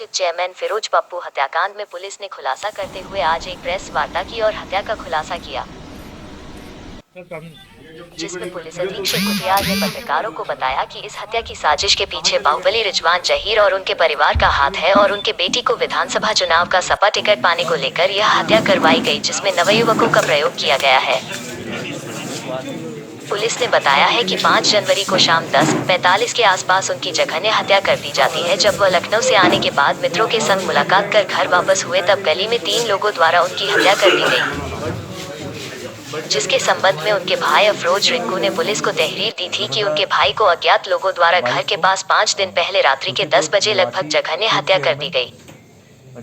चर्चित चेयरमैन फिरोज पप्पू हत्याकांड में पुलिस ने खुलासा करते हुए आज एक प्रेस वार्ता की और हत्या का खुलासा किया, जिसमें पुलिस अधीक्षक कुटियाल ने पत्रकारों को बताया कि इस हत्या की साजिश के पीछे बाहुबली रिजवान जहीर और उनके परिवार का हाथ है और उनके बेटी को विधानसभा चुनाव का सपा टिकट पाने को लेकर यह हत्या करवाई गई, जिसमें नवयुवकों का प्रयोग किया गया है। पुलिस ने बताया है कि 5 जनवरी को शाम 10:45 के आसपास उनकी जघन्य हत्या कर दी जाती है। जब वह लखनऊ से आने के बाद मित्रों के संग मुलाकात कर घर वापस हुए तब गली में 3 लोगों द्वारा उनकी हत्या कर दी गई, जिसके संबंध में उनके भाई अफरोज रिंकू ने पुलिस को तहरीर दी थी कि उनके भाई को अज्ञात लोगों द्वारा घर के पास 5 दिन पहले रात्रि के 10 बजे लगभग जघन्य हत्या कर दी गई,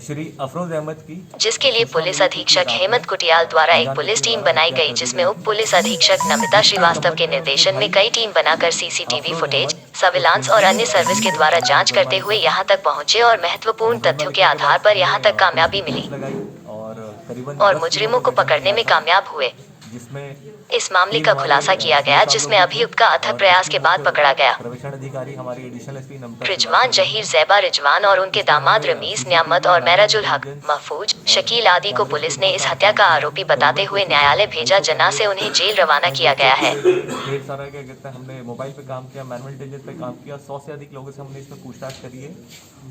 श्री अफरोज अहमद की, जिसके लिए पुलिस अधीक्षक हेमंत कुटियाल द्वारा एक पुलिस टीम बनाई गई, जिसमें उप पुलिस अधीक्षक नमिता श्रीवास्तव के निर्देशन में कई टीम बनाकर सीसीटीवी फुटेज, सर्विलांस और अन्य सर्विस के द्वारा जांच करते हुए यहां तक पहुंचे और महत्वपूर्ण तथ्यों के आधार पर यहां तक कामयाबी मिली और मुजरिमों को पकड़ने में कामयाब हुए। इस मामले का खुलासा किया गया, जिसमें अभियुक्त का अथक प्रयास के बाद पकड़ा गया। रिजवान जहीर, ज़ैबा रिजवान और उनके दामाद रमीज नियामत और मेराजुल हक, महफूज, शकील आदि को पुलिस ने इस हत्या का आरोपी बताते हुए न्यायालय भेजा, जना से उन्हें जेल रवाना किया गया है। ढेर सारा क्या कहते हैं, हमने मोबाइल पे काम किया, मैनुअल इंटेलिजेंस पे काम किया, 100 से अधिक लोगों से हमने इसमें पूछताछ करी है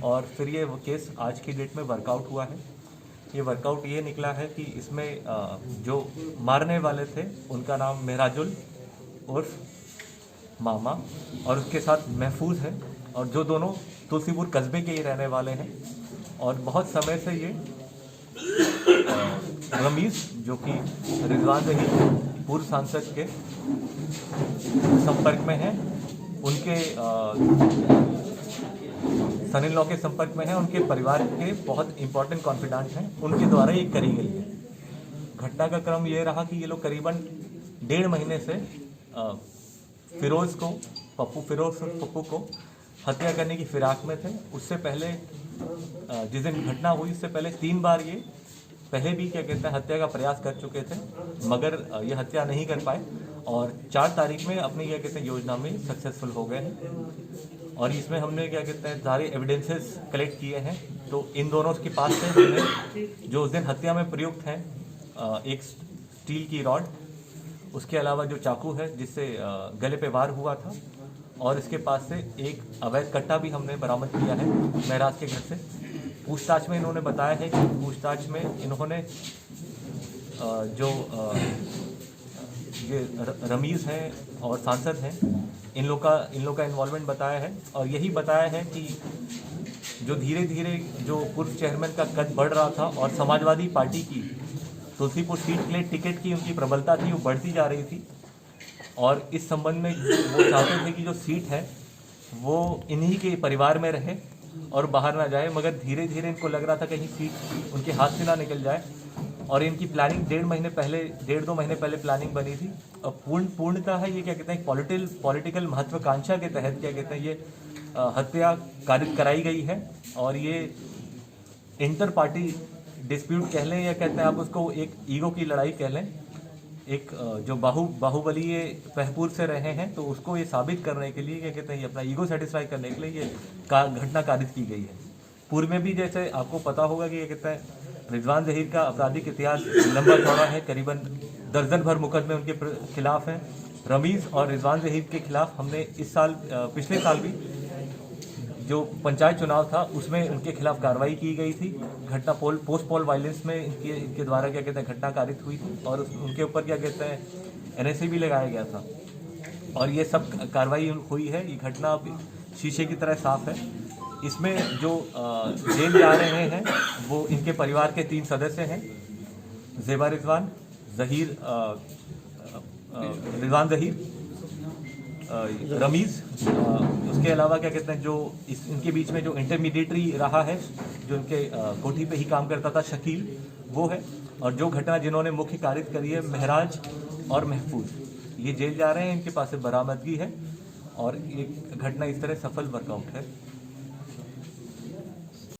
और फिर ये केस आज की डेट में वर्कआउट हुआ है। ये वर्कआउट ये निकला है कि इसमें जो मारने वाले थे उनका नाम मेराजुल उर्फ मामा और उसके साथ महफूज है और जो दोनों तुलसीपुर कस्बे के ही रहने वाले हैं और बहुत समय से ये रमीज जो कि रिजवान जहीर पूर्व सांसद के संपर्क में हैं, उनके सन इन लॉ के संपर्क में है, उनके परिवार के बहुत इंपॉर्टेंट कॉन्फिडेंट हैं, उनके द्वारा ये करी गई है। घटना का क्रम ये रहा कि ये लोग करीबन 1.5 महीने से फिरोज को पप्पू को हत्या करने की फिराक में थे। उससे पहले जिस दिन घटना हुई उससे पहले 3 बार ये पहले भी क्या कहते हैं हत्या का प्रयास कर चुके थे, मगर ये हत्या नहीं कर पाए और 4 तारीख में अपनी क्या कहते हैं योजना में सक्सेसफुल हो गए हैं और इसमें हमने क्या कहते हैं सारे एविडेंसेस कलेक्ट किए हैं। तो इन दोनों के पास से हमने जो उस दिन हत्या में प्रयुक्त हैं एक स्टील की रॉड, उसके अलावा जो चाकू है जिससे गले पे वार हुआ था और इसके पास से एक अवैध कट्टा भी हमने बरामद किया है महराज के घर से। पूछताछ में इन्होंने बताया है कि पूछताछ में इन्होंने जो ये रमीज हैं और सांसद हैं इन लोग का इन्वॉल्वमेंट बताया है और यही बताया है कि जो धीरे धीरे जो पूर्व चेयरमैन का कद बढ़ रहा था और समाजवादी पार्टी की तुलसीपुर सीट के लिए टिकट की उनकी प्रबलता थी वो बढ़ती जा रही थी और इस संबंध में वो चाहते थे कि जो सीट है वो इन्हीं के परिवार में रहे और बाहर ना जाए, मगर धीरे धीरे इनको लग रहा था कहीं सीट उनके हाथ से ना निकल जाए और इनकी प्लानिंग 1.5 महीने पहले 1.5-2 महीने पहले प्लानिंग बनी थी और पूर्णतः है ये क्या कहते हैं पॉलिटिकल महत्वाकांक्षा के तहत क्या कहते हैं ये हत्या कारित कराई गई है और ये इंटर पार्टी डिस्प्यूट कह लें या कहते हैं आप उसको एक ईगो की लड़ाई कह लें, एक जो बाहुबली ये फहपूर से रहे हैं तो उसको ये साबित करने के लिए क्या कहते हैं ये अपना ईगो सेटिस्फाई करने के लिए ये घटना कारित की गई है। पूर्व में भी जैसे आपको पता होगा कि ये कहते हैं रिजवान जहीर का आपराधिक इतिहास लंबा चौड़ा है, करीबन दर्जन भर मुकदमे उनके खिलाफ हैं। रमीज और रिजवान जहीर के खिलाफ हमने इस साल पिछले साल भी जो पंचायत चुनाव था उसमें उनके खिलाफ कार्रवाई की गई थी। घटना पोस्ट पोल वायलेंस में इनके द्वारा क्या कहते हैं घटना कारित हुई थी और उनके ऊपर क्या कहते हैं NSA भी लगाया गया था और ये सब कार्रवाई हुई है। ये घटना शीशे की तरह साफ है। इसमें जो जेल जा रहे हैं वो इनके परिवार के 3 सदस्य हैं, ज़ैबा रिजवान जहीर, रमीज, उसके अलावा क्या कहते हैं जो इनके बीच में जो इंटरमीडिएटरी रहा है जो इनके कोठी पे ही काम करता था शकील, वो है और जो घटना जिन्होंने मुख्य कारित करी है महराज और महफूज, ये जेल जा रहे हैं। इनके पास से बरामदगी है और ये घटना इस तरह सफल वर्कआउट है।